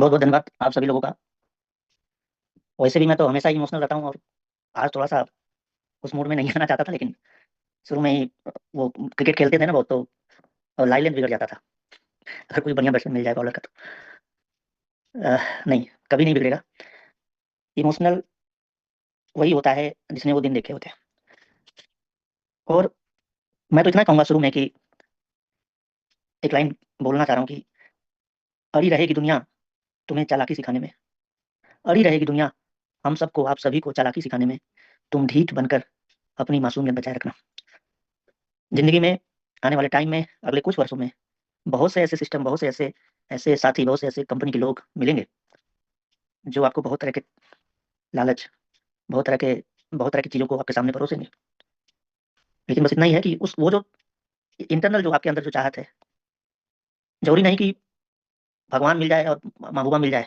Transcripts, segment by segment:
बहुत बहुत धन्यवाद आप सभी लोगों का। वैसे भी मैं तो हमेशा ही इमोशनल रहता हूँ, और आज थोड़ा सा उस मूड में नहीं आना चाहता था, लेकिन शुरू में ही वो क्रिकेट खेलते थे ना बहुत, तो लाइन लेंथ बिगड़ जाता था। अगर कोई बढ़िया बैट्समैन मिल जाए बॉलर का, तो नहीं, कभी नहीं बिगड़ेगा। इमोशनल वही होता है जिसने वो दिन देखे होते हैं। और मैं तो इतना कहूंगा शुरू में कि एक लाइन बोलना चाह रहा हूँ कि अड़ी रहेगी दुनिया तुम्हें चालाकी सिखाने में। अड़ी रहेगी दुनिया हम सबको, आप सभी को चालाकी सिखाने में। तुम ढीठ बनकर अपनी मासूमियत बचाए रखना। जिंदगी में आने वाले टाइम में, अगले कुछ वर्षों में, बहुत से ऐसे सिस्टम, बहुत से ऐसे ऐसे साथी, बहुत से ऐसे कंपनी के लोग मिलेंगे जो आपको बहुत तरह के लालच, बहुत तरह के बहुत तरह की चीजों को आपके सामने परोसेंगे। लेकिन बस इतना ही है कि उस वो जो इंटरनल जो आपके अंदर जो चाहत है, जरूरी नहीं कि भगवान मिल जाए और महबूबा मिल जाए।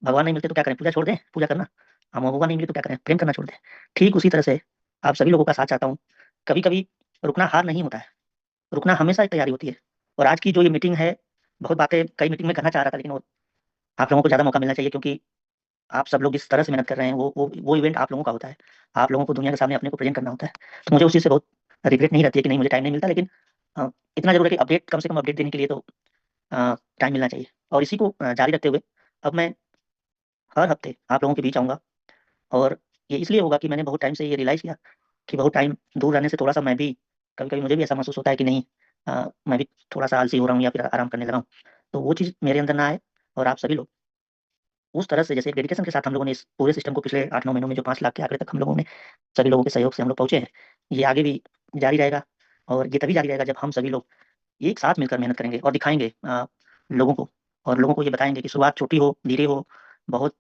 भगवान नहीं मिलते तो क्या करें? पूजा छोड़ दें? पूजा करना। हम महबूबा नहीं मिले तो क्या करें? प्रेम करना छोड़ दें। ठीक उसी तरह से आप सभी लोगों का साथ चाहता हूँ। कभी कभी रुकना हार नहीं होता है, रुकना हमेशा एक तैयारी होती है। और आज की जो ये मीटिंग है, बहुत बातें कई मीटिंग में करना चाह रहा था, लेकिन वो आप लोगों को ज्यादा मौका मिलना चाहिए, क्योंकि आप सब लोग जिस तरह से मेहनत कर रहे हैं, वो इवेंट आप लोगों का होता है। आप लोगों को दुनिया के सामने अपने को प्रेजेंट करना होता है। तो मुझे उस चीज़ से बहुत रिग्रेट नहीं रहती है कि नहीं मुझे टाइम नहीं मिलता, लेकिन इतना जरूर है कि अपडेट, कम से कम अपडेट देने के लिए तो टाइम मिलना चाहिए। और इसी को जारी रखते हुए अब मैं हर हफ्ते आप लोगों के बीच आऊँगा। और ये इसलिए होगा कि मैंने बहुत टाइम से ये रियलाइज़ किया कि बहुत टाइम दूर रहने से थोड़ा सा मैं भी, कभी कभी मुझे भी ऐसा महसूस होता है कि नहीं, मैं भी थोड़ा सा आलसी हो रहा हूँ या फिर आराम करने लगा हूँ। तो वो चीज़ मेरे अंदर ना आए, और आप सभी लोग उस तरह से, जैसे डेडिकेशन के साथ हम लोगों ने इस पूरे सिस्टम को पिछले 8-9 महीनों में जो 5 लाख के आंकड़े तक हम लोगों ने सभी लोगों के सहयोग से हम लोग पहुंचे हैं, ये आगे भी जारी रहेगा। और ये तभी जारी रहेगा जब हम सभी लोग एक साथ मिलकर मेहनत करेंगे और दिखाएंगे लोगों को, और लोगों को ये बताएंगे कि शुरुआत छोटी हो, धीरे हो, बहुत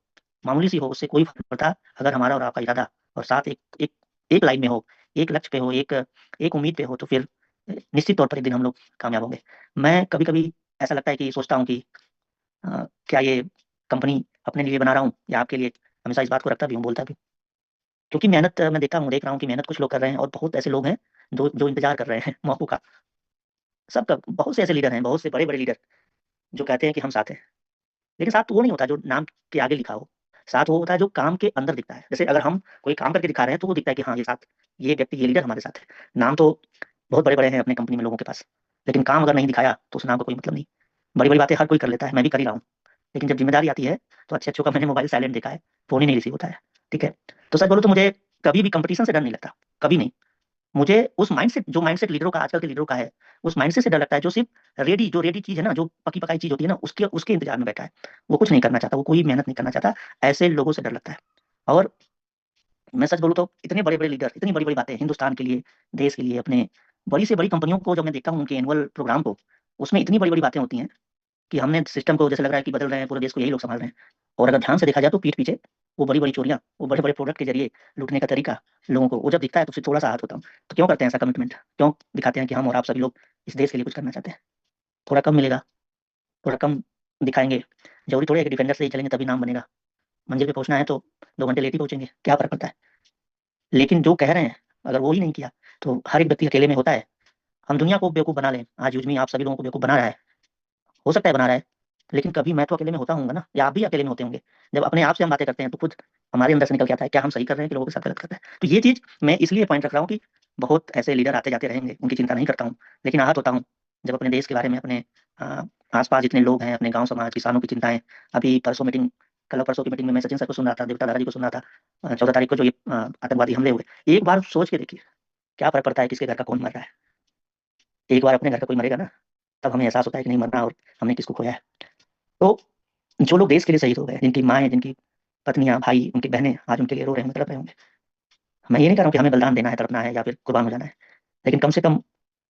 मामूली सी हो, उससे कोई फर्क नहीं पड़ता। अगर हमारा और आपका इरादा और साथ एक एक एक लाइन में हो, एक लक्ष्य पे हो, एक एक उम्मीद पे हो, तो फिर निश्चित तौर पर एक दिन हम लोग कामयाब होंगे। मैं कभी कभी ऐसा लगता है कि सोचता हूँ कि क्या ये कंपनी अपने लिए बना रहा हूँ या आपके लिए? हमेशा इस बात को रखता भी हूँ, बोलता भी हूँ। क्योंकि मेहनत मैं देख रहा हूँ कि मेहनत कुछ लोग कर रहे हैं, और बहुत ऐसे लोग हैं जो जो इंतजार कर रहे हैं मौकों का। सबका, बहुत से ऐसे लीडर हैं, बहुत से बड़े बड़े लीडर जो कहते हैं कि हम साथ हैं, लेकिन साथ वो नहीं होता जो नाम के आगे लिखा हो। साथ वो होता है जो काम के अंदर दिखता है। जैसे अगर हम कोई काम करके दिखा रहे हैं, तो वो दिखता है कि हाँ, ये साथ, ये व्यक्ति, ये लीडर हमारे साथ है। नाम तो बहुत बड़े बड़े हैं अपने कंपनी में लोगों के पास, लेकिन काम अगर नहीं दिखाया तो उस नाम का कोई मतलब नहीं। बड़ी बड़ी बातें हर कोई कर लेता है, मैं भी कर ही रहा हूँ, लेकिन जब जिम्मेदारी आती है तो अच्छे अच्छों का मैंने मोबाइल साइलेंट देखा है, फोन ही नहीं रिसीव होता है। ठीक है। तो सच बोलूं तो मुझे कभी भी कंपटीशन से डर नहीं लगता, कभी नहीं। मुझे उस माइंडसेट, जो माइंडसेट लीडरों का, आजकल के लीडरों का है, उस माइंडसेट से डर लगता है जो सिर्फ रेडी, जो रेडी चीज है ना, जो पकी पकाई चीज होती है ना, उसके उसके इंतजार में बैठा है। वो कुछ नहीं करना चाहता, वो कोई मेहनत नहीं करना चाहता। ऐसे लोगों से डर लगता है। और मैं सच बोलूं तो इतने बड़े बड़े लीडर, इतनी बड़ी बड़ी बातें हिंदुस्तान के लिए, देश के लिए, अपने बड़ी से बड़ी कंपनियों को जब मैं देखता हूँ उनके एनुअल प्रोग्राम को, उसमें इतनी बड़ी बड़ी बातें होती हैं कि हमने सिस्टम को, जैसे लग रहा है कि बदल रहे हैं, पूरे देश को यही लोग संभाल रहे हैं। और अगर ध्यान से देखा जाए तो पीठ पीछे वो बड़ी बड़ी चोरियां, वो बड़े बड़े प्रोडक्ट के जरिए लूटने का तरीका लोगों को, वो जब दिखता है तो उससे थोड़ा सा आहत होता हूँ। तो क्यों करते हैं ऐसा कमिटमेंट? क्यों दिखाते हैं कि हम और आप सभी लोग इस देश के लिए कुछ करना चाहते हैं? थोड़ा कम मिलेगा, थोड़ा कम दिखाएंगे। जरूरी थोड़ी है कि डिफेंडर से ही चलेंगे तभी नाम बनेगा। मंजिल पे पहुंचना है तो 2 घंटे लेट ही पहुंचेंगे, क्या फर्क पड़ता है? लेकिन जो कह रहे हैं, अगर वो ही नहीं किया, तो हर एक व्यक्ति अकेले में होता है। हम दुनिया को बेवकूफ बना लें, आज यूजमी आप सभी लोगों को बेवकूफ बना रहा है, हो सकता है बना रहा है, लेकिन कभी मैं तो अकेले में होता हूँगा ना, या आप भी अकेले में होते होंगे। जब अपने आप से हम बातें करते हैं तो खुद हमारे अंदर से निकल के आता है, क्या हम सही कर रहे हैं कि लोगों के साथ गलत कर रहे हैं? तो ये चीज मैं इसलिए पॉइंट रख रहा हूँ कि बहुत ऐसे लीडर आते जाते रहेंगे, उनकी चिंता नहीं करता हूँ, लेकिन आहत होता हूँ जब अपने देश के बारे में, अपने आसपास जितने लोग हैं, अपने गाँव समाज, किसानों की चिंताएं। अभी परसों मीटिंग, कल परसों की मीटिंग में मैं सचिन सर को सुन रहा था, देवता दादा जी को सुन रहा था, 14 तारीख को जो ये आतंकवादी हमले हुए। एक बार सोच के देखिए, क्या फर्क पड़ता है किसके घर का कौन मर रहा है? एक बार अपने घर का कोई मरेगा ना, तब हमें एहसास होता है कि नहीं मरना, और हमने किसको खोया है। तो जो लोग देश के लिए शहीद हो गए, जिनकी माएँ, जिनकी पत्नियाँ, भाई, उनकी बहनें आज उनके लिए रो रहे होंगे, तड़प रहे होंगे। मैं ये नहीं कह रहा हूँ कि हमें बलिदान देना है, तड़पना है या फिर कुर्बान हो जाना है, लेकिन कम से कम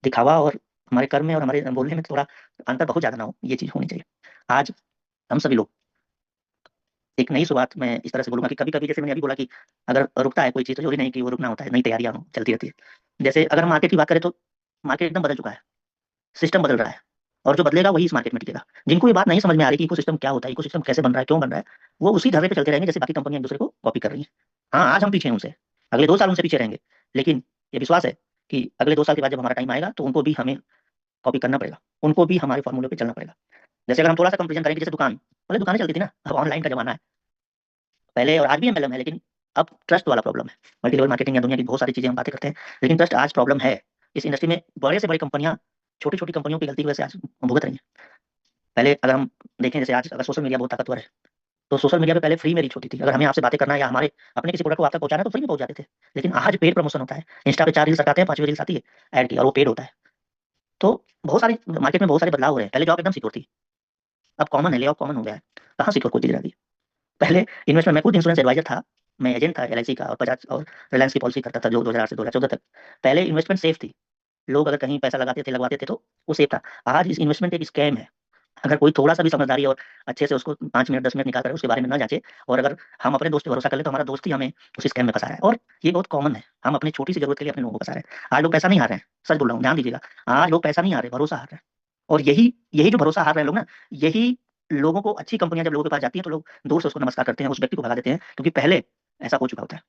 दिखावा और हमारे कर्म में और हमारे बोलने में थोड़ा अंतर बहुत ज़्यादा ना हो, ये चीज़ होनी चाहिए। आज हम सभी लोग एक नई शुरुआत, मैं इस तरह से बोलूँगा कि कभी-कभी, जैसे मैंने अभी बोला कि अगर रुकता है कोई चीज़, तो ज़रूरी नहीं कि वो रुकना होता है, नई तैयारियाँ हों, चलती रहती है। जैसे अगर हम मार्केट की बात करें, तो मार्केट एकदम बदल चुका है, सिस्टम बदल रहा है, और जो बदलेगा वही इस मार्केट में टिकेगा। जिनको ये बात नहीं समझ में आ रही कि इकोसिस्टम क्या होता है, इकोसिस्टम कैसे बन रहा है, क्यों बन रहा है, वो उसी ढर्रे पे चलते रहेंगे जैसे बाकी कंपनियां एक दूसरे को कॉपी कर रही हैं। हाँ, आज हम पीछे हैं उनसे, अगले 2 साल उनसे पीछे रहेंगे, लेकिन ये विश्वास है कि अगले 2 साल के बाद जब हमारा टाइम आएगा तो उनको भी हमें कॉपी करना पड़ेगा, उनको भी हमारे फॉर्मूले पे चलना पड़ेगा। जैसे अगर हम थोड़ा सा कंपेरिजन करें कि जैसे दुकान, पहले दुकानें चलती थी ना, अब ऑनलाइन का जमाना है। पहले और आज भी एमएलएम है, लेकिन अब ट्रस्ट वाला प्रॉब्लम है। मल्टी लेवल मार्केटिंग या दुनिया की बहुत सारी चीजें हम बातें करते हैं, लेकिन ट्रस्ट आज प्रॉब्लम है। इस इंडस्ट्री में बड़े से बड़ी कंपनियां छोटी छोटी कंपनियों की गलती की वजह से आज भुगत रही हैं। पहले अगर हम देखें, जैसे आज अगर सोशल मीडिया बहुत ताकतवर है, तो सोशल मीडिया पे पहले फ्री में रीच होती थी। अगर हमें आपसे बातें करना है या हमारे अपने किसी प्रोडक्ट को आप तक पहुंचाना है तो फ्री में पहुंच जाते थे। लेकिन आज पेड प्रमोशन होता है। इंस्टा पे 4 रील्स आते हैं, 5वीं रील्स आती है ऐड की, और वो पेड होता है। तो बहुत सारी मार्केट में बहुत सारे बदलाव हो रहे हैं। पहले जॉब एकदम सिक्योर थी, अब कॉमन है, ले ऑफ कॉमन हो गया है। कहाँ सिक्योर कोई चीज रह गई? पहले इन्वेस्टमेंट, मैं खुद इंश्योरेंस एडवाइजर था, मैं एजेंट था एलआईसी का, और बजाज और रिलायंस की पॉलिसी करता था जो 2008 से 2014 तक। पहले इन्वेस्टमेंट सेफ थी, लोग अगर कहीं पैसा लगाते थे लगवाते थे तो वो सेफ था। आज इस इन्वेस्टमेंट एक स्कैम है। अगर कोई थोड़ा सा भी समझदारी और अच्छे से उसको 5 मिनट 10 मिनट निकाल कर उसके बारे में ना जांचे, और अगर हम अपने दोस्त पे भरोसा कर ले, तो हमारा दोस्त ही हमें उस स्कैम में फंसा रहा है। और ये बहुत कॉमन है, हम अपनी छोटी सी जरूरत के लिए अपने लोगों को फंसा रहे हैं। आज लोग पैसा नहीं हार रहे हैं, सच बोल रहा हूँ, ध्यान दीजिएगा। आज लोग पैसा नहीं हार रहे, भरोसा हार रहे हैं। और यही यही जो भरोसा हार रहे हैं लोग ना, यही लोगों को, अच्छी कंपनियां जब लोगों के पास जाती हैं तो लोग दूर से उसको नमस्कार करते हैं, उस व्यक्ति को भगा देते हैं, क्योंकि पहले ऐसा हो चुका होता है।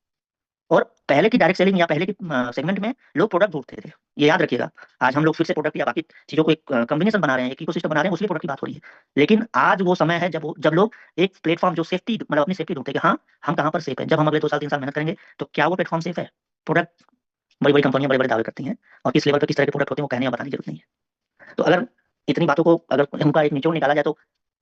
और पहले की डायरेक्ट सेलिंग या पहले की सेगमेंट में लोग प्रोडक्ट ढूंढते थे, ये याद रखिएगा। आज हम लोग फिर से प्रोडक्ट या बाकी चीजों को एक कॉम्बिनेशन बना रहे हैं, एक इकोसिस्टम बना रहे हैं, उसलिए प्रोडक्ट की बात हो रही है। लेकिन आज वो समय है जब लोग एक प्लेटफॉर्म जो सेफ्टी, मतलब अपनी सेफ्टी ढूंढते हैं कि हाँ, हम कहाँ पर सेफ है। जब हम अगले 2 साल 3 साल मेहनत करेंगे तो क्या वो प्लेटफॉर्म सेफ है? प्रोडक्ट, बड़ी बड़ी कंपनियां बड़े बड़े दावे करती हैं, और किस लेवल पर किस तरह के प्रोडक्ट होते हैं वो कहने या बताने की जरूरत नहीं है। तो अगर इतनी बातों को अगर उनका एक निचोड़ निकाला जाए, तो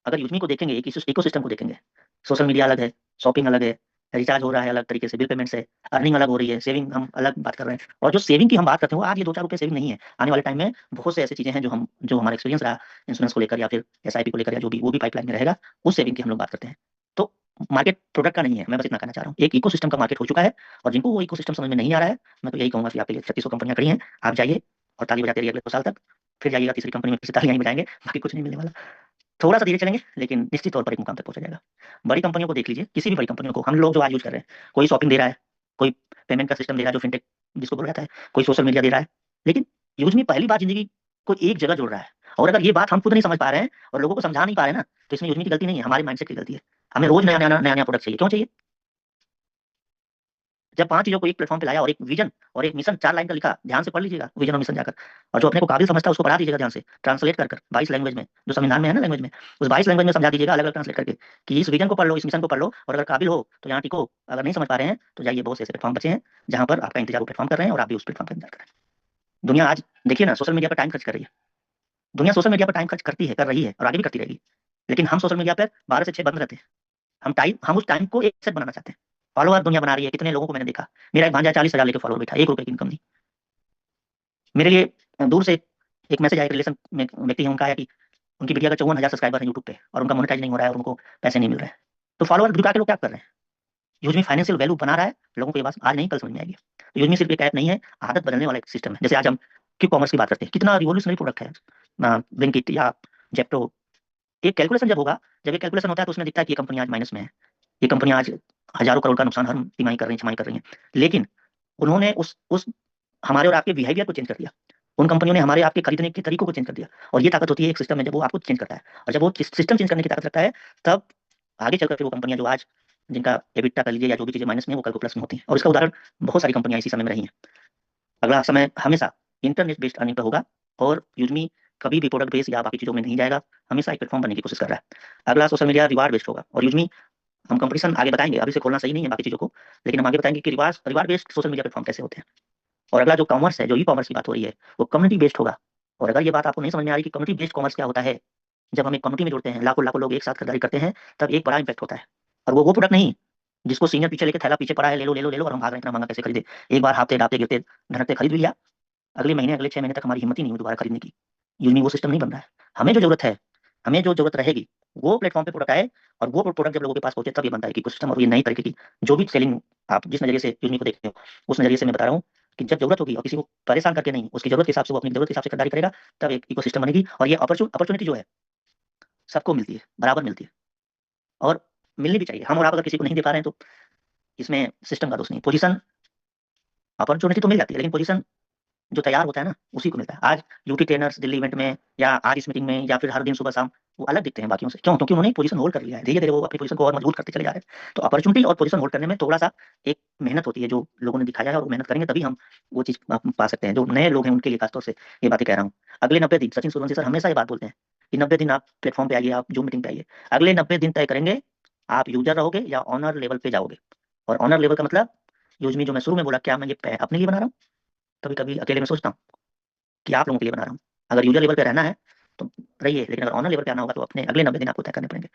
अगर यूजमी को देखेंगे, एक इकोसिस्टम को देखेंगे, सोशल मीडिया अलग है, शॉपिंग अलग है, रिचार्ज हो रहा है अलग तरीके से, बिल पेमेंट से, अर्निंग अलग हो रही है, सेविंग हम अलग बात कर रहे हैं। और जो सेविंग की हम बात करते हैं वो आज ये 2-4 रुपए सेविंग नहीं है। आने वाले टाइम में बहुत से ऐसी चीजें हैं जो हमारा एक्सपीरियंस रहा इंश्योरेंस को लेकर या फिर एसआईपी को लेकर, या जो भी वो भी पाइपलाइन में रहेगा, उस सेविंग की हम लोग बात करते हैं। तो मार्केट प्रोडक्ट का नहीं है, मैं बस इतना कहना चाह रहा हूँ, एक इकोसिस्टम का मार्केट हो चुका है। और जिनको वो इकोसिस्टम समझ में नहीं आ रहा है, मैं तो यही कहूंगा कि आपके लिए 3600 कंपनियां खड़ी हैं, आप जाइए और ताली बजाते रहिए अगले 2 साल तक। फिर जाइएगा तीसरी कंपनी में, फिर से तालियां ही बजाएंगे, बाकी कुछ नहीं मिलने वाला। थोड़ा सा धीरे चलेंगे, लेकिन निश्चित तौर पर एक मुकाम तक पहुंचा जाएगा। बड़ी कंपनियों को देख लीजिए, किसी भी बड़ी कंपनियों को, हम लोग जो आज यूज कर रहे हैं, कोई शॉपिंग दे रहा है, कोई पेमेंट का सिस्टम दे रहा है जो फिनटेक जिसको बोला जाता है, कोई सोशल मीडिया दे रहा है, लेकिन यूज में पहली बार जिंदगी को एक जगह जोड़ रहा है। और अगर ये बात हम खुद नहीं समझ पा रहे हैं और लोगों को समझा नहीं पा रहे हैं ना, तो इसमें यूजमी की गलती नहीं है, हमारे माइंडसेट की गलती है। हमें रोज नया नया प्रोडक्ट चाहिए, क्यों चाहिए? जब 5 चीजों को एक प्लेटफॉर्म पे लाया, और एक विजन और एक मिशन 4 लाइन का लिखा, ध्यान से पढ़ लीजिएगा विजन और मिशन जाकर। और जो अपने को काबिल समझता है उसको पढ़ा दीजिएगा ध्यान से, ट्रांसलेट कर कर 22 लैंग्वेज में, जो संविधान में है ना लैंग्वेज में, उस 22 लैंग्वेज में समझा दीजिएगा अलग अलग ट्रांसलेट करके, कि इस विजन को पढ़ लो, इस मिशन को पढ़ लो, और अगर काबिल हो तो यहाँ टिको, अगर नहीं समझ पा रहे हैं तो जाइए, बहुत से ऐसे प्लेटफॉर्म बचे हैं जहाँ पर आपका इंतजार प्लेटफॉर्म कर रहे हैं, और आप भी उस प्लेटफॉर्म का इंतजार कर रहे हैं। दुनिया आज देखिए ना, सोशल मीडिया पर टाइम खर्च कर रही है। दुनिया सोशल मीडिया पर टाइम खर्च करती है, कर रही है, और आगे भी करती रहेगी। लेकिन हम सोशल मीडिया पर 12 से 6 बंद रहते हैं। हम उस टाइम को एक सेट बनाना चाहते हैं। फॉलोअर दुनिया बना रही है, कितने लोगों को मैंने देखा, मेरा एक भांजा 40,000 लेके फॉलोअर बैठा, 1 रुपए की इनकम नहीं। मेरे लिए दूर से एक मैसेज आया, एक रिलेशन में व्यक्ति है, उनका है कि उनकी बिटिया का 54,000 सब्सक्राइबर है यूट्यूब पे, और उनका मोनेटाइज नहीं हो रहा है, और उनको पैसे नहीं मिल रहे हैं। तो फॉलोअर जुटा के लोग क्या कर रहे हैं? यूजमी फाइनेंशियल वैल्यू बना रहा है, लोगों को ये बात आज नहीं कल समझ में आएगी। तो यूजमी सिर्फ एक ऐप नहीं है, आदत बदलने वाला एक सिस्टम है। जैसे आज हम क्विक कॉमर्स की बात करते हैं, कितना रिवोल्यूशनरी प्रोडक्ट है ना, ब्लिंकिट या जेप्टो। एक कैलकुलेशन जब होगा, जब एक कैलकुलेशन होता है तो उसमें दिखता है कि ये कंपनी आज माइनस में है, ये कंपनी आज हजारों करोड़ का नुकसान हर तिमाही कर रही है, छमाही कर रही है। लेकिन उन्होंने उस हमारे और आपके बिहेवियर को चेंज कर दिया। उन कंपनियों ने हमारे आपके खरीदने के तरीकों को चेंज कर दिया। और ये ताकत होती है एक सिस्टम में, जब वो आपको चेंज करता है। और जब वो सिस्टम चेंज करने की ताकत रखता है, तब आगे चलकर फिर वो कंपनियां जो आज जिनका एबिटा कर लीजिए या जो भी चीजें माइनस में, वो कल को प्लस में होती हैं। और इसका उदाहरण बहुत सारी कंपनियां इसी समय में रही हैं। अगला समय हमेशा इंटरनेट बेस्ड अर्निंग पर होगा, और यूजमी कभी भी प्रोडक्ट बेस्ड या बाकी चीजों में नहीं जाएगा, हमेशा एक प्लेटफॉर्म बनने की कोशिश कर रहा है। अगला सोशल मीडिया रिवार्ड बेस्ड होगा, और यूजमी, हम कंपटीशन आगे बताएंगे, अभी से खोलना सही नहीं है बाकी चीजों को, लेकिन हम आगे बताएंगे कि reward based social media platform कैसे होते हैं। और अगला जो कॉमर्स है, जो ई कॉमर्स की बात हो रही है, वो कम्युनिटी बेस्ड होगा। और अगर ये बात आपको नहीं समझ में आ रही कि कम्युनिटी बेस्ड कॉमर्स क्या होता है, जब हम एक कम्युनिटी में जुड़ते हैं, लाखों लाखों लोग एक साथ खरीदारी करते हैं, तब एक बड़ा इम्पैक्ट होता है। और वो प्रोडक्ट नहीं जिसको सीनियर पीछे लेके थैला पीछे पड़ा है, ले लो ले लो ले लो, और हम भाग रहे हैं इतना महंगा कैसे खरीदे। एक बार हाथते डालते गिरते धड़कते खरीद भी लिया, अगले महीने अगले 6 महीने तक हमारी हिम्मत ही नहीं हुई दोबारा खरीदने की। यूजमी वो सिस्टम नहीं बन रहा है। हमें जो जरूरत है, हमें जो जरूरत रहेगी, वो प्लेटफॉर्म पे प्रोडक्ट आए, और वो प्रोडक्ट जब लोगों के पास पहुंचे, तब ये बनता है कि सिस्टम। और ये नई तरीके की जो भी सेलिंग, आप जिस नजरिए से यूजमी को देखते हो, उस नजरिए से मैं बता रहा हूँ कि जब जरूरत होगी, और किसी को परेशान करके नहीं, उसकी जरूरत के हिसाब से, वो अपनी जरूरत के हिसाब से खरीदारी करेगा, तब एक इकोसिस्टम बनेगी। और ये अपॉर्चुनिटी जो है, सबको मिलती है, बराबर मिलती है, और मिलनी भी चाहिए। हम और आप अगर किसी को नहीं दे पा रहे हैं, तो इसमें सिस्टम का दोष नहीं। पोजीशन, अपॉर्चुनिटी तो मिल जाती है, लेकिन पोजीशन जो तैयार होता है ना, उसी को मिलता है। आज ब्यूटी ट्रेनर्स दिल्ली इवेंट में, या आज इस मीटिंग में, या फिर हर दिन सुबह शाम, वो अलग दिखते हैं बाकियों से। क्यों? क्योंकि उन्होंने पोजीशन होल्ड कर लिया है, धीरे धीरे वो अपनी पोजीशन को और मजबूत करते चले जा रहे हैं। तो अपॉर्चुनिटी और पोजीशन होल्ड करने में थोड़ा सा एक मेहनत होती है, जो लोगों ने दिखाया है, और वो मेहनत करेंगे तभी हम वो चीज पा सकते हैं। जो नए लोग हैं उनके लिए खासतौर से ये बातें कह रहा हूँ। अगले 90 दिन, सचिन सूर्यवंशी सर हमेशा ये बात बोलते हैं कि 90 दिन आप प्लेटफॉर्म पे आइए, आप जूम मीटिंग पे आइए। अगले 90 दिन तय करेंगे आप यूजर रहोगे या ऑनर लेवल पे जाओगे। और ऑनर लेवल का मतलब यूजमी जो मैं शुरू में बोला, क्या मैं ये अपने लिए बना रहा हूँ? कभी कभी अकेले में सोचता हूँ कि आप लोगों के लिए बना रहा हूँ। अगर यूजर लेवल पे रहना है तो रहिए, लेकिन अगर ऑनर लेवल पे आना होगा तो अपने अगले 90 दिन आपको तय करने पड़ेंगे।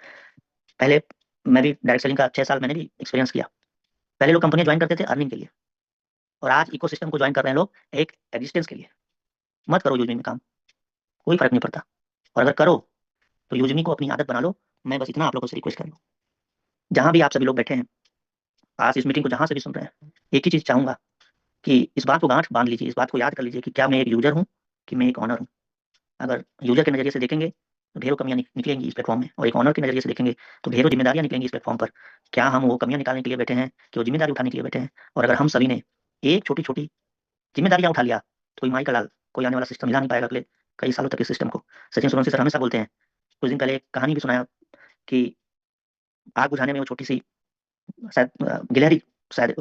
पहले मैं भी डायरेक्ट सेलिंग का 6 साल मैंने भी एक्सपीरियंस किया। पहले लोग कंपनियां ज्वाइन करते थे अर्निंग के लिए, और आज इकोसिस्टम को ज्वाइन कर रहे हैं लोग एक एग्जिस्टेंस के लिए। मत करो यूजमी में काम, कोई फर्क नहीं पड़ता। और अगर करो तो यूजमी को अपनी आदत बना लो। मैं बस इतना आप लोगों से रिक्वेस्ट कर रहा हूँ, जहां भी आप सभी लोग बैठे हैं, आज इस मीटिंग को जहां से भी सुन रहे हैं, एक ही चीज चाहूंगा कि इस बात को गांठ बांध लीजिए, इस बात को याद कर लीजिए कि क्या मैं एक यूजर हूँ कि मैं एक ऑनर हूँ। अगर यूजर के नजरिए से देखेंगे तो ढेरों कमियां निकलेंगी इस प्लेटफॉर्म में, और एक ऑनर के नजरिए से देखेंगे तो ढेरों जिम्मेदारियां निकलेंगी इस प्लेटफॉर्म पर। क्या हम वो कमियां निकालने के लिए बैठे हैं कि वो जिम्मेदारी उठाने के लिए बैठे हैं? और अगर हम सभी ने एक छोटी छोटी जिम्मेदारियां उठा लिया तो कोई माई का लाल, कोई आने वाला सिस्टम हिला नहीं पाएगा अगले कई सालों तक इस सिस्टम को। सचिन सोलंकी सर हमेशा बोलते हैं, कुछ दिन पहले एक कहानी भी सुनाया कि आग बुझाने में वो छोटी सी, शायद गिलहरी, शायद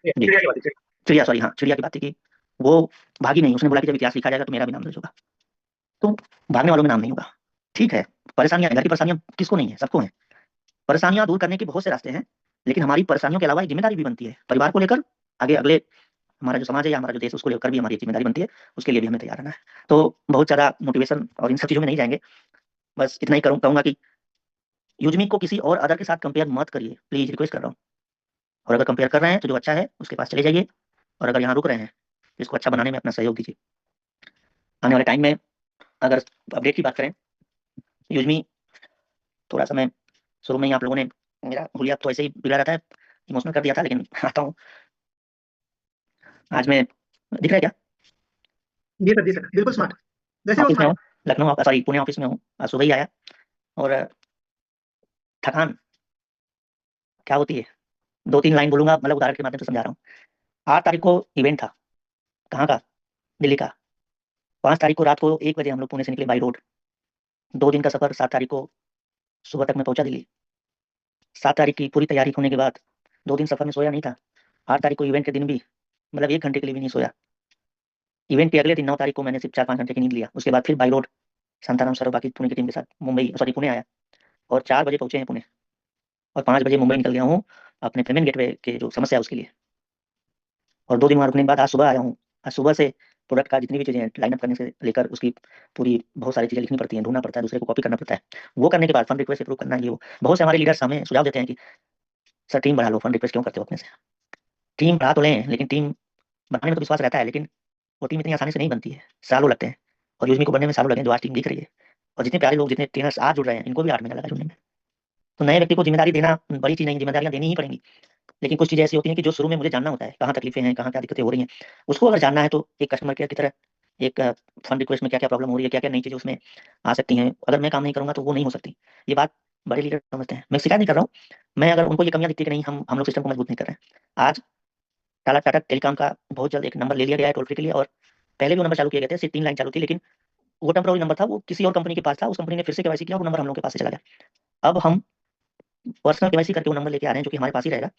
जी, चिड़िया, सॉरी हाँ, चिड़िया की बात थी कि वो भागी नहीं। उसने बोला कि जब इतिहास लिखा जाएगा तो मेरा भी नाम दर्ज होगा। तो भागने वालों में नाम नहीं होगा। ठीक है, परेशानियां, घर की परेशानियां किसको नहीं है? सबको है। परेशानियां दूर करने के बहुत से रास्ते हैं, लेकिन हमारी परेशानियों के अलावा एक जिम्मेदारी भी बनती है परिवार को लेकर। आगे अगले हमारा जो समाज है या हमारा जो देश, उसको लेकर भी हमारी एक जिम्मेदारी बनती है। उसके लिए भी हमें तैयार रहना है। तो बहुत ज्यादा मोटिवेशन और इन सब चीजों में नहीं जाएंगे, बस इतना ही कहूंगा कि यूजमी को किसी और अदर के साथ कंपेयर मत करिए, प्लीज रिक्वेस्ट कर रहा हूँ। और अगर कंपेयर कर रहे हैं तो जो अच्छा है उसके पास चले जाइए, और अगर यहाँ रुक रहे हैं तो इसको अच्छा बनाने में अपना सहयोग दीजिए। आने वाले टाइम में अगर अपडेट की बात करें, यूजमी थोड़ा सा, मैं शुरू में ही आप लोगों ने मेरा हुलिया तो ऐसे ही बिगड़ा रहता है, इमोशनल कर दिया था, लेकिन आता हूँ। आज मैं, दिख रहा है क्या? जी सर बिल्कुल स्मार्ट। वैसे वो ऑफिस में हूँ, smart Lucknow, sorry Pune office में हूँ। आज सुबह ही आया, और थकान क्या होती है, 2-3 लाइन बोलूंगा, मतलब उदाहरण के माध्यम से समझा रहा हूँ। 8 तारीख को इवेंट था, कहाँ का? दिल्ली का। 5 तारीख को रात को 1 बजे हम लोग पुणे से निकले बाई रोड। 2 दिन का सफर, 7 तारीख को सुबह तक मैं पहुंचा दिल्ली। 7 तारीख की पूरी तैयारी होने के बाद 2 दिन सफर में सोया नहीं था। 8 तारीख को इवेंट के दिन भी, मतलब 1 घंटे के लिए भी नहीं सोया। इवेंट के अगले दिन 9 तारीख को मैंने सिर्फ 4-5 घंटे की नींद लिया। उसके बाद फिर बाई रोड शांताराम सर और बाकी पुणे की टीम के साथ मुंबई, सॉरी पुणे आया, और 4 बजे पहुंचे हैं पुणे, और 5 बजे मुंबई निकल गया हूँ अपने पेमेंट गेटवे के जो समस्या है उसके लिए। और 2 दिन वहाँ रुकने के बाद आज सुबह आया हूँ। आज सुबह से प्रोडक्ट का जितनी भी चीज़ें हैं, लाइनअप करने से लेकर उसकी पूरी बहुत सारी चीज़ें लिखनी पड़ती हैं, ढूंढना पड़ता है, दूसरे को कॉपी करना पड़ता है। वो करने के बाद फंड रिक्वेस्ट अप्रूव करना, ये वो बहुत से हमारे लीडर्स हमें सुझाव देते हैं कि सर टीम बढ़ा लो, फंड रिक्वेस्ट क्यों करते हो अपने से? टीम बढ़ा तो लें, लेकिन टीम बनाने में तो विश्वास रहता है, लेकिन वो टीम इतनी आसानी से नहीं बनती है, सालों लगते हैं। और यूजमी को बनने में सालों लगे, जो आज टीम दिख रही है। और जितने प्यारे लोग, जितने ट्रेनर्स आज जुड़ रहे हैं, इनको भी 8 महीना लगा जुड़ने में। तो नए व्यक्ति को जिम्मेदारी देना बड़ी चीज़ नहीं, जिम्मेदारियां देनी ही पड़ेंगी। लेकिन कुछ चीज़ें ऐसी होती हैं कि जो शुरू में मुझे जानना होता है, कहाँ तकलीफें हैं, कहाँ क्या दिक्कतें हो रही हैं, उसको अगर जानना है तो एक कस्टमर केयर की तरह, एक फंड रिक्वेस्ट में क्या क्या प्रॉब्लम हो रही है, क्या क्या नई चीज़ें उसमें आ सकती हैं, अगर मैं काम नहीं करूंगा तो वो नहीं हो सकती। ये बात बड़े लीडर समझते हैं, मैं शिकायत नहीं कर रहा हूँ। मैं, अगर उनको ये कमियां दिखती कि नहीं, हम लोग सिस्टम को मजबूत नहीं कर रहे हैं। आज टाटा टाटा टेलीकॉम का बहुत जल्द एक नंबर ले लिया गया है टोल फ्री के लिए, और पहले भी वो नंबर चालू किए गए थे, सिर्फ 3 लाइन चालू थी, लेकिन वो टेम्पोररी नंबर था, वो किसी और कंपनी के पास था, उस कंपनी ने फिर से केवाईसी किया, वो नंबर हम लोग के पास से चला गया। अब हम पर्सनल केवाईसी करके वो नंबर लेके आ रहे हैं, जो कि हमारे पास ही रहेगा।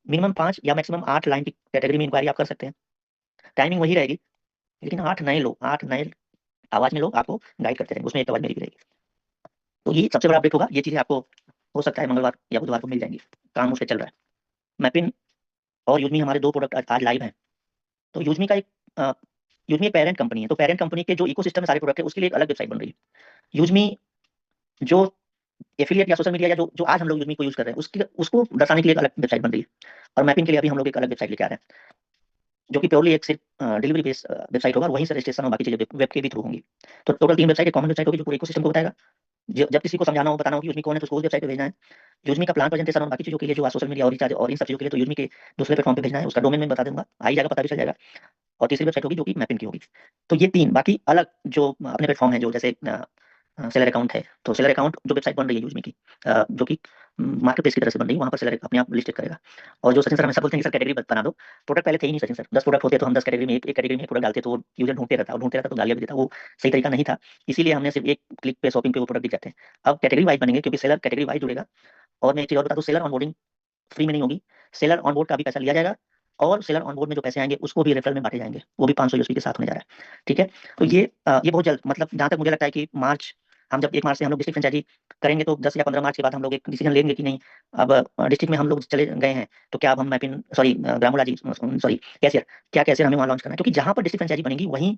मिनिमम 5 या मैक्सिमम 8 लाइन की कैटेगरी में इंक्वायरी आप कर सकते हैं, टाइमिंग वही रहेगी, लेकिन 8 नए लोग, 8 नए आवाज में लोग आपको गाइड करते रहेंगे, उसमें एक आवाज मेरी भी रहेगी। तो ये सबसे बड़ा अपडेट होगा। ये चीजें आपको हो सकता है मंगलवार या बुधवार को मिल जाएंगी, काम उस पर चल रहा है। मैपिन और यूजमी, हमारे 2 प्रोडक्ट आज लाइव हैं। तो यूजमी का यूजमी एक पेरेंट कंपनी है, तो पेरेंट कंपनी के जो इकोसिस्टम में सारे प्रोडक्ट है, उसके लिए एक अलग वेबसाइट बन रही है। यूजमी जो एफिलिएट या सोशल मीडिया, या जो जो आज हम लोग यूजमी को यूज कर रहे हैं, उसकी उसको दर्शाने के लिए एक अलग वेबसाइट बन रही है। और मैपिंग के लिए अभी हम लोग एक अलग वेबसाइट लेके आ रहे हैं, जो कि प्योरली एक सिर्फ डिलीवरी बेस्ड वेबसाइट होगा, और वहीं से रजिस्ट्रेशन और बाकी चीजें वेब के भी थ्रू होंगी। तो टोटल 3 वेबसाइट, एक कॉमन वेबसाइट होगी जो पूरे इकोसिस्टम को बताएगा। जब किसी को समझाना हो, बताना हो कि यूजमी कौन है, तो उसको उस वेबसाइट पे भेजना है। यूजमी का प्लान प्रेजेंटेशन और बाकी चीजों के लिए, जो सोशल मीडिया और रिचार्ज और इन सब चीजों के लिए, तो यूजमी के दूसरे प्लेटफॉर्म पे भेजना है, उसका डोमेन में बता दूंगा, आ ही जाएगा, पता भी चल जाएगा। और तीसरी वेबसाइट होगी जो कि मैपिंग की होगी। तो ये 3 बाकी अलग जो अपने प्लेटफॉर्म है, जो जैसे सेलर अकाउंट है, तो सेलर अकाउंट जो वेबसाइट बन रही है यूजमी की, जो कि मार्केट प्लेस की तरह से बन रही है, वहाँ पर सेलर अपने आप लिस्टेड करेगा। और जो सचिन सर हमेशा बोलते हैं कि सर कैटेगरी बना दो, प्रोडक्ट पहले थे ही नहीं सचिन सर, 10 प्रोडक्ट होते तो हम 10 कैटेगरी में, एक कैटेगरी में प्रोडक्ट डालते, तो वो यूजर ढूंढते रहता तो गालियां भी देता, वो सही तरीका नहीं था। इसीलिए हमने सिर्फ एक क्लिक पे शॉपिंग पे वो प्रोडक्ट दिख जाते हैं। अब कैटेगरी वाइज बनेंगे, क्योंकि सेलर कैटेगरी वाइज जुड़ेगा। और मैं एक चीज और बता दूं, सेलर ऑनबोर्डिंग फ्री में नहीं होगी, सेलर ऑनबोर्ड का भी पैसा लिया जाएगा, और सेलर ऑनबोर्ड में जो पैसे आएंगे उसको भी रेफरल में बांटे जाएंगे, वो भी 500 यूएसपी के साथ होने जा रहा है। ठीक है, तो ये बहुत जल्द, मतलब जहां तक मुझे लगता है कि मार्च हम जब 1 मार्च से हम लोग डिस्ट्रिक्ट फ्रेंचाइजी करेंगे तो 10 या 15 मार्च के बाद हम लोग एक डिसीजन लेंगे कि नहीं, अब डिस्ट्रिक्ट में हम लोग चले गए हैं तो क्या अब हम मैपिंग, सॉरी ग्रामोला जी, सॉरी कैशियर, क्या कैशियर हमें वहाँ लॉन्च करना है, क्योंकि जहाँ पर डिस्ट्रिक्ट फ्रेंचाइजी बनेगी वहीं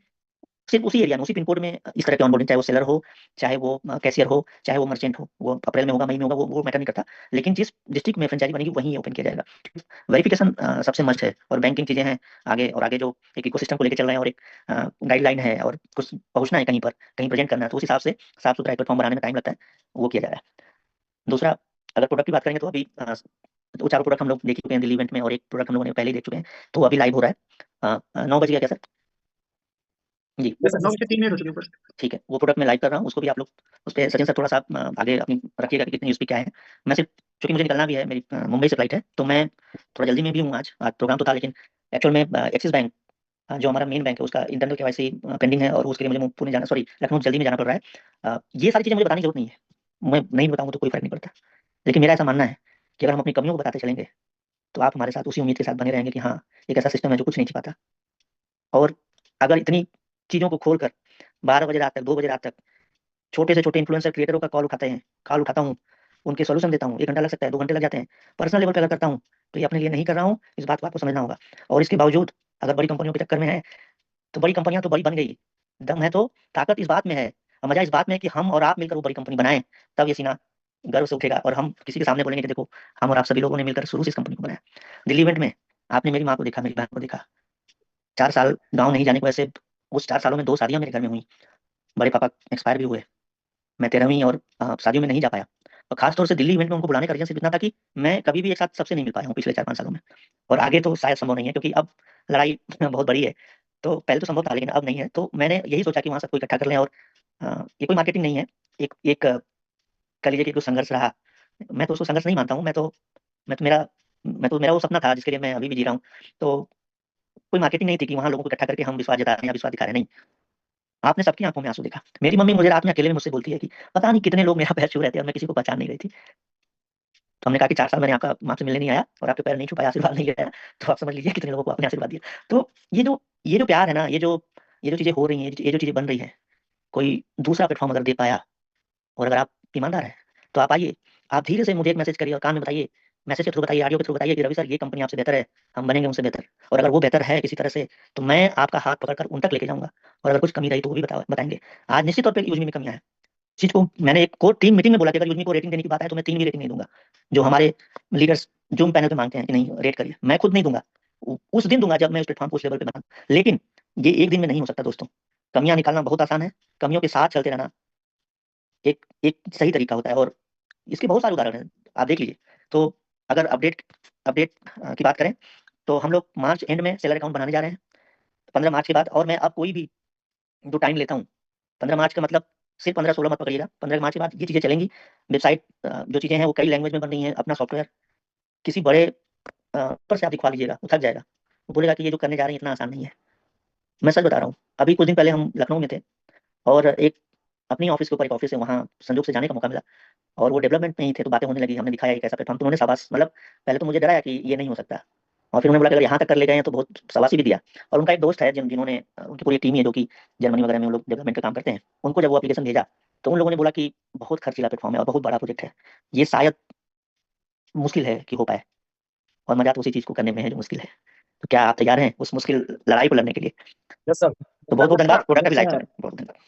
सिर्फ उसी एरिया में, उसी पिन कोड में इस तरह के ऑनबोर्डिंग, चाहे वो सेलर हो, चाहे वो कैशियर हो, चाहे वो मर्चेंट हो, वो अप्रैल में होगा, मई में होगा, वो मैटर नहीं करता। लेकिन जिस डिस्ट्रिक्ट में फ्रेंचाइजी बनेगी वहीं ओपन किया जाएगा। वेरिफिकेशन सबसे मस्ट है, और बैंकिंग चीजें हैं आगे, और आगे जो एक इकोसिस्टम को लेकर चल रहे हैं, और एक गाइडलाइन है, और कुछ पहुंचना है कहीं पर, कहीं प्रेजेंट करना है, तो उस हिसाब से साफ सुथरा एक प्लेटफॉर्म बनाने में टाइम लगता है, वो किया जा रहा है। दूसरा, अगर प्रोडक्ट की बात करेंगे तो अभी दो चार प्रोडक्ट हम लोग देख चुके हैं दिल्ली इवेंट में, और एक प्रोडक्ट हम लोगों ने पहले ही देख चुके हैं, तो वो अभी लाइव हो रहा है। 9 बज गया क्या सर? जी यस सर, 9 बजे 3 मिनट हो चुके हैं ऊपर। ठीक है, वो प्रोडक्ट मैं लाइव कर रहा हूँ, उसको भी आप लोग उस पर सचिन सर थोड़ा सा आगे अपनी रखिएगा कि कितनी यूज पे क्या है। मैं सिर्फ, चूंकि मुझे निकलना भी है, मेरी मुंबई से फ्लाइट है, तो मैं थोड़ा जल्दी में भी हूँ, आज प्रोग्राम तो था, लेकिन एक्चुअल में एक्सिस बैंक, जो हमारा मेन बैंक है, उसका इंटरनल केवाईसी पेंडिंग है, और उसके लिए मुझे पुणे जाना, सॉरी लखनऊ जल्दी में जाना पड़ रहा है। ये सारी चीजें मुझे बताने की जरूरत नहीं है, मैं नहीं बताऊँ तो कोई फर्क नहीं पड़ता, लेकिन मेरा ऐसा मानना है कि अगर हम अपनी कमियों को बताते चलेंगे तो आप हमारे साथ उसी उम्मीद के साथ बने रहेंगे कि हाँ, एक ऐसा सिस्टम है जो कुछ नहीं छिपाता। और अगर इतनी चीजों को खोल कर 12 बजे रात तक, 2 बजे रात तक छोटे से छोटे इन्फ्लुएंसर क्रिएटरों का कॉल उठाता हूँ, उनके सोल्यूशन देता हूँ, 1 घंटा लग सकता है, 2 घंटे लग जाते हैं, पर्सनल लेवल पे अगर करता हूँ, तो ये अपने लिए नहीं कर रहा हूँ, इस बात को आपको समझना होगा। और इसके बावजूद अगर बड़ी कंपनियों के चक्कर में है, तो बड़ी कंपनियां तो बड़ी बन गई, दम है तो ताकत इस बात में है, और मजा इस बात में है कि हम और आप मिलकर वो बड़ी कंपनी बनाएं, तब ये सीना गर्व से उठेगा, और हम किसी के सामने बोलेंगे कि देखो, हम और आप सभी लोगों ने मिलकर शुरू से इस कंपनी को बनाया। दिल्ली इवेंट में आपने मेरी माँ को देखा, मेरी बहन को देखा, 4 साल गाँव नहीं जाने की वजह से उस 4 सालों में 2 शादियां मेरे घर में हुई, बड़े पापा एक्सपायर भी हुए, मैं 13वीं और शादियों में नहीं जा पाया, और खासतौर से दिल्ली इवेंट में उनको बुलाने का रीजन सिर्फ इतना था कि मैं कभी भी एक साथ सबसे नहीं मिल पाया हूँ पिछले 4-5 सालों में, और आगे तो शायद संभव नहीं है, क्योंकि अब लड़ाई बहुत बड़ी है। तो पहले तो संभव था, लेकिन अब नहीं है, तो मैंने यही सोचा कि वहाँ सबको इकट्ठा कर लें, और ये कोई मार्केटिंग नहीं है, एक एक कह लीजिए कि कुछ संघर्ष रहा, मैं तो उसको संघर्ष नहीं मानता हूँ, मैं तो मेरा वो सपना था जिसके लिए मैं अभी भी जी रहा हूँ। तो कोई मार्केटिंग नहीं थी कि वहाँ लोगों को इकट्ठा करके हम विश्वास जता रहे हैं या विश्वास दिखा रहे हैं, नहीं। आपने सबकी आंखों में आंसू देखा, मेरी मम्मी मुझे रात में अकेले में मुझसे बोलती है कि पता नहीं कितने लोग मेरा पैर छू रहे थे और मैं किसी को पहचान नहीं रही थी। तो हमने कहा कि 4 साल मैंने आपसे मिलने नहीं आया और आपके पैर नहीं छुपाया, आशीर्वाद नहीं लिया, तो आप समझ लीजिए कितने लोगों को आपने आशीर्वाद दिया। तो ये जो प्यार है ना, ये जो चीजें हो रही हैं, ये जो चीजें बन रही है, कोई दूसरा प्लेटफॉर्म अगर दे पाया, और अगर आप ईमानदार हैं, तो आप आइए, आप धीरे से मुझे एक मैसेज करिए और कान में बताइए, मैसेज के थ्रू बताइए, ऑडियो के थ्रू बताइए कि रवि सर ये कंपनी आपसे बेहतर है, हम बनेंगे उनसे बेहतर, और अगर वो बेहतर है किसी तरह से, तो मैं आपका हाथ पकड़कर उन तक लेके जाऊंगा, और अगर कुछ कमी रही तो वो भी बताएंगे। आज निश्चित तौर पर यूजमी में कमियां हैं, चीज को मैंने एक कोर टीम मीटिंग में बोला कि अगर यूजमी को रेटिंग देने की बात है तो मैं 3 भी रेटिंग नहीं दूंगा, जो हमारे लीडर्स जूम पैनल पे मांगते हैं कि नहीं रेट करिए, मैं खुद नहीं दूंगा, उस दिन दूंगा जब मैं उस प्लेटफॉर्म को उस लेवल पे बना। लेकिन ये एक दिन में नहीं हो सकता दोस्तों, कमियां निकालना बहुत आसान है, कमियों के साथ चलते रहना एक एक सही तरीका होता है, और इसके बहुत सारे उदाहरण हैं, आप देख लीजिए। तो अगर अपडेट अपडेट की बात करें, तो हम लोग मार्च एंड में सेलर अकाउंट बनाने जा रहे हैं, 15 मार्च के बाद, और मैं अब कोई भी जो टाइम लेता हूँ, 15 मार्च का मतलब सिर्फ 15-16 मत पकड़िएगा, 15 मार्च के बाद ये चीजें चलेंगी। वेबसाइट जो चीजें हैं वो कई लैंग्वेज में बन रही हैं, अपना सॉफ्टवेयर किसी बड़े पर से आप दिखवा लीजिएगा, वो थक जाएगा, वो बोलेगा कि ये जो करने जा रहे हैं इतना आसान नहीं है। मैं सच बता रहा हूँ, अभी कुछ दिन पहले हम लखनऊ में थे, और एक अपनी ऑफिस के ऊपर एक ऑफिस है, वहाँ संजोग से जाने का मौका मिला, और वो डेवलपमेंट में ही थे, तो बातें होने लगी, हमने दिखाया एक ऐसा प्लेटफॉर्म, तो उन्होंने शाबाश, मतलब पहले तो मुझे डराया कि ये नहीं हो सकता, और फिर उन्होंने बोला कि अगर यहाँ तक कर ले गए हैं तो बहुत शाबाशी भी दिया। और उनका एक दोस्त है जिन्होंने उनकी पूरी टीम ही है जो कि जर्मनी वगैरह में वो लोग डेवलपमेंट का काम करते हैं, उनको जब वो एप्लीकेशन भेजा, तो उन लोगों ने बोला कि बहुत खर्चीला प्लेटफॉर्म है और बहुत बड़ा प्रोजेक्ट है, ये शायद मुश्किल है कि हो पाए, और मजा तो उसी चीज को करने में है जो मुश्किल है। तो क्या आप तैयार हैं उस मुश्किल लड़ाई को लड़ने के लिए? Yes sir. तो बहुत बहुत धन्यवाद, प्रोडक्ट अभी लाइव चल रहा है, बहुत धन्यवाद।